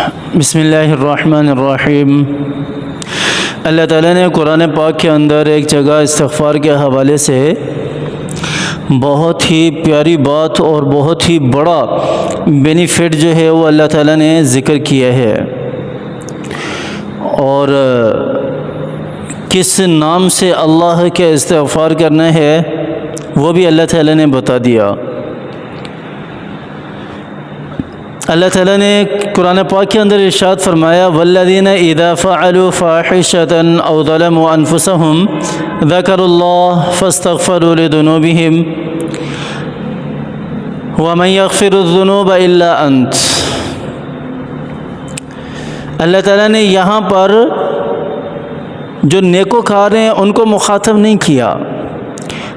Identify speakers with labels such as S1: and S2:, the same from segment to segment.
S1: بسم اللہ الرحمن الرحیم۔ اللہ تعالیٰ نے قرآن پاک کے اندر ایک جگہ استغفار کے حوالے سے بہت ہی پیاری بات اور بہت ہی بڑا بینیفٹ جو ہے وہ اللہ تعالیٰ نے ذکر کیا ہے، اور کس نام سے اللہ کے استغفار کرنا ہے وہ بھی اللہ تعالیٰ نے بتا دیا۔ اللہ تعالیٰ نے قرآن پاک کے اندر ارشاد فرمایا والذین اذا فعلوا فاحشۃ او ظلموا انفسهم ذکروا اللہ فاستغفروا لذنوبہم ومن یغفر الذنوب الا انت۔ اللہ تعالیٰ نے یہاں پر جو نیکوکار ہیں ان کو مخاطب نہیں کیا،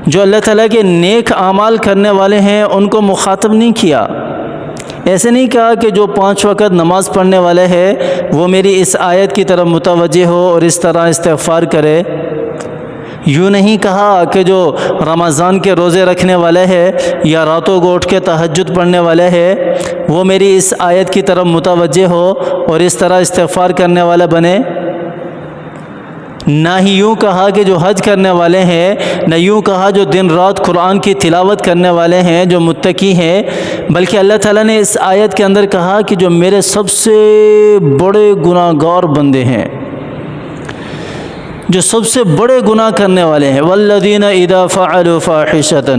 S1: جو اللہ تعالیٰ کے نیک اعمال کرنے والے ہیں ان کو مخاطب نہیں کیا۔ ایسے نہیں کہا کہ جو 5 وقت نماز پڑھنے والے ہے وہ میری اس آیت کی طرف متوجہ ہو اور اس طرح استغفار کرے۔ یوں نہیں کہا کہ جو رمضان کے روزے رکھنے والے ہے یا راتوں کو اٹھ کے تہجد پڑھنے والے ہے وہ میری اس آیت کی طرف متوجہ ہو اور اس طرح استغفار کرنے والا بنے۔ نہ ہی یوں کہا کہ جو حج کرنے والے ہیں، نہ یوں کہا جو دن رات قرآن کی تلاوت کرنے والے ہیں، جو متقی ہیں، بلکہ اللہ تعالیٰ نے اس آیت کے اندر کہا کہ جو میرے سب سے بڑے گناہ گار بندے ہیں، جو سب سے بڑے گناہ کرنے والے ہیں، والذین اذا فعلوا فاحشۃ،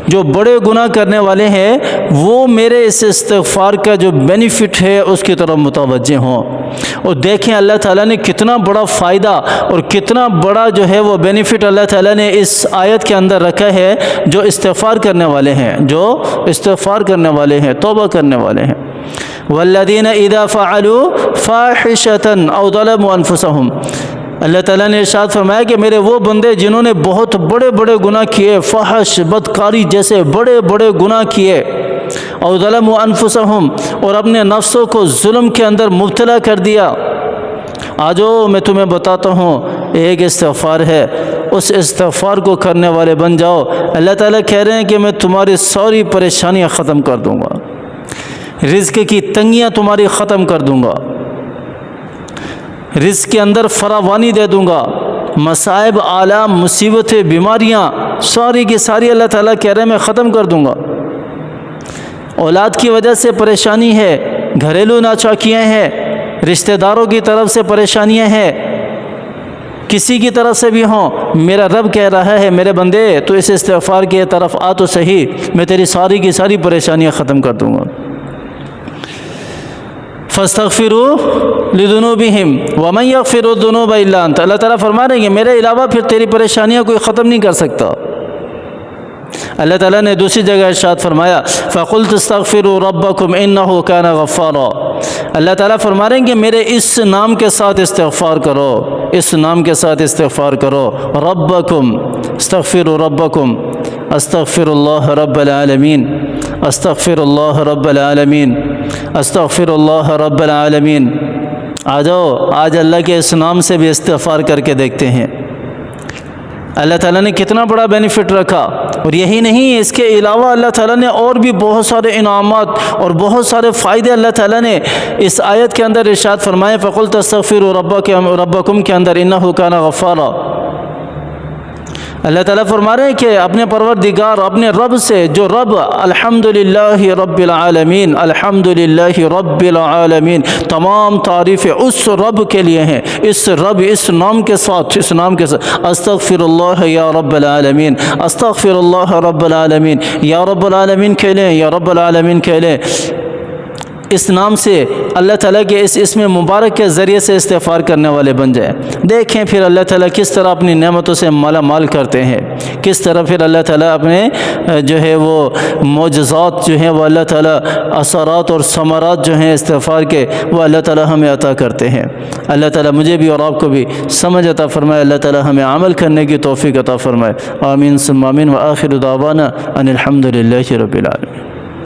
S1: جو بڑے گناہ کرنے والے ہیں وہ میرے اس استغفار کا جو بینیفٹ ہے اس کی طرف متوجہ ہوں۔ اور دیکھیں اللہ تعالیٰ نے کتنا بڑا فائدہ اور کتنا بڑا جو ہے وہ بینیفٹ اللہ تعالیٰ نے اس آیت کے اندر رکھا ہے جو استغفار کرنے والے ہیں، جو استغفار کرنے والے ہیں، توبہ کرنے والے ہیں۔ والذین اذا فعلوا فاحشۃ او ظلموا انفسهم، اللہ تعالیٰ نے ارشاد فرمایا کہ میرے وہ بندے جنہوں نے بہت بڑے بڑے گناہ کیے، فحش، بدکاری جیسے بڑے بڑے گناہ کیے، او ظلموا انفسهم، اور اپنے نفسوں کو ظلم کے اندر مبتلا کر دیا۔ آجو میں تمہیں بتاتا ہوں ایک استغفار ہے، اس استغفار کو کرنے والے بن جاؤ۔ اللہ تعالیٰ کہہ رہے ہیں کہ میں تمہاری ساری پریشانیاں ختم کر دوں گا، رزق کی تنگیاں تمہاری ختم کر دوں گا، رزق کے اندر فراوانی دے دوں گا، مصائب، آلام، مصیبتیں، بیماریاں ساری کی ساری اللہ تعالیٰ کہہ رہے ہیں میں ختم کر دوں گا۔ اولاد کی وجہ سے پریشانی ہے، گھریلو ناچاکیاں ہیں، رشتہ داروں کی طرف سے پریشانیاں ہیں، کسی کی طرف سے بھی ہوں، میرا رب کہہ رہا ہے میرے بندے تو اس استغفار کی طرف آ تو صحیح، میں تیری ساری کی ساری پریشانیاں ختم کر دوں گا۔ فاستغفروا لذنوبہم ومن یغفر الذنوب الا انت، اللہ تعالیٰ فرما رہے ہیں کہ میرے علاوہ پھر تیری پریشانیاں کوئی ختم نہیں کر سکتا۔ اللہ تعالیٰ نے دوسری جگہ ارشاد فرمایا فَقُلْتُ اسْتَغْفِرُوا رَبَّكُمْ إِنَّهُ كَانَ غَفَّارًا، اللہ تعالیٰ فرما رہے ہیں کہ میرے اس نام کے ساتھ استغفار کرو، اس نام کے ساتھ استغفار کرو، ربکم، استغفروا ربکم، استغفر اللہ رب العالمین، استغفر اللہ رب العالمین، استغفر اللہ رب العالمین۔ آ جاؤ آج اللہ کے اس نام سے بھی استغفار کر کے دیکھتے ہیں اللہ تعالیٰ نے کتنا بڑا بینیفٹ رکھا۔ اور یہی نہیں، اس کے علاوہ اللہ تعالیٰ نے اور بھی بہت سارے انعامات اور بہت سارے فائدے اللہ تعالیٰ نے اس آیت کے اندر ارشاد فرمائے فَقُلْتُ اسْتَغْفِرُوا رَبَّكُمْ کے اندر إِنَّهُ كَانَ غَفَّارًا۔ اللہ تعالیٰ فرما رہے ہیں کہ اپنے پروردگار، اپنے رب سے، جو رب الحمدللہ رب العالمین، الحمدللہ رب العالمین، تمام تعریفیں اس رب کے لیے ہیں، اس رب، اس نام کے ساتھ، اس نام کے ساتھ، استغفر اللہ یا رب العالمین، استغفر اللہ رب العالمین، یا رب العالمین کہہ لیں، یا رب العالمین کہہ لیں۔ اس نام سے اللہ تعالیٰ کے اس اسم مبارک کے ذریعے سے استغفار کرنے والے بن جائیں۔ دیکھیں پھر اللہ تعالیٰ کس طرح اپنی نعمتوں سے مالا مال کرتے ہیں، کس طرح پھر اللہ تعالیٰ اپنے جو ہے وہ معجزات جو ہیں وہ اللہ تعالیٰ، اثرات اور ثمرات جو ہیں استغفار کے وہ اللہ تعالیٰ ہمیں عطا کرتے ہیں۔ اللہ تعالیٰ مجھے بھی اور آپ کو بھی سمجھ عطا فرمائے، اللہ تعالیٰ ہمیں عمل کرنے کی توفیق عطا فرمائے۔ آمین ثم آمین، وآخر دعوانا ان الحمد للہ رب العالمین۔